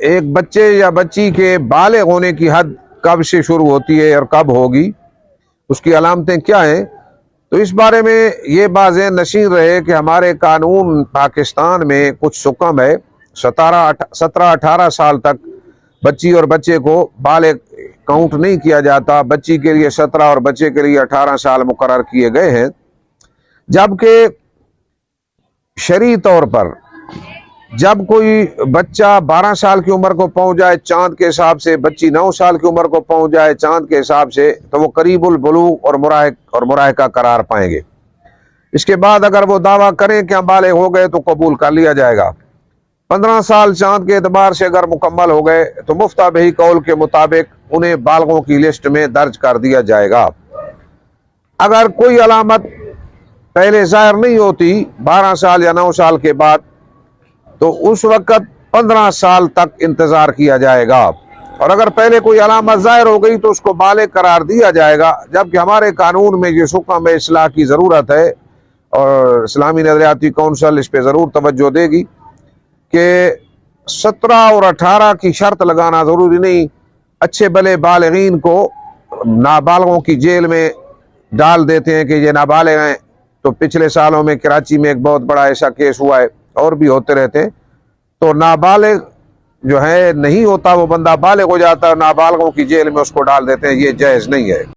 ایک بچے یا بچی کے بالغ ہونے کی حد کب سے شروع ہوتی ہے اور کب ہوگی، اس کی علامتیں کیا ہیں، تو اس بارے میں یہ بات ذہن نشین رہے کہ ہمارے قانون پاکستان میں کچھ حکم ہے۔ 17-18 سال تک بچی اور بچے کو بالغ کاؤنٹ نہیں کیا جاتا، بچی کے لیے 17 اور بچے کے لیے 18 سال مقرر کیے گئے ہیں، جبکہ شرعی طور پر جب کوئی بچہ 12 سال کی عمر کو پہنچ جائے چاند کے حساب سے، بچی 9 سال کی عمر کو پہنچ جائے چاند کے حساب سے، تو وہ قریب البلوغ اور مراہقہ قرار پائیں گے۔ اس کے بعد اگر وہ دعویٰ کریں کہ ہم بالغ ہو گئے تو قبول کر لیا جائے گا۔ 15 سال چاند کے اعتبار سے اگر مکمل ہو گئے تو مفتہ بہی قول کے مطابق انہیں بالغوں کی لسٹ میں درج کر دیا جائے گا۔ اگر کوئی علامت پہلے ظاہر نہیں ہوتی 12 سال یا 9 سال کے بعد، تو اس وقت 15 سال تک انتظار کیا جائے گا، اور اگر پہلے کوئی علامت ظاہر ہو گئی تو اس کو بالغ قرار دیا جائے گا، جبکہ ہمارے قانون میں یہ حکم میں اصلاح کی ضرورت ہے، اور اسلامی نظریاتی کونسل اس پہ ضرور توجہ دے گی کہ 17 اور 18 کی شرط لگانا ضروری نہیں۔ اچھے بھلے بالغین کو نابالغوں کی جیل میں ڈال دیتے ہیں کہ یہ نابالغ ہیں، تو پچھلے سالوں میں کراچی میں ایک بہت بڑا ایسا کیس ہوا ہے، اور بھی ہوتے رہتے ہیں۔ تو نابالغ جو ہے نہیں ہوتا، وہ بندہ بالغ ہو جاتا ہے، نابالغوں کی جیل میں اس کو ڈال دیتے ہیں، یہ جائز نہیں ہے۔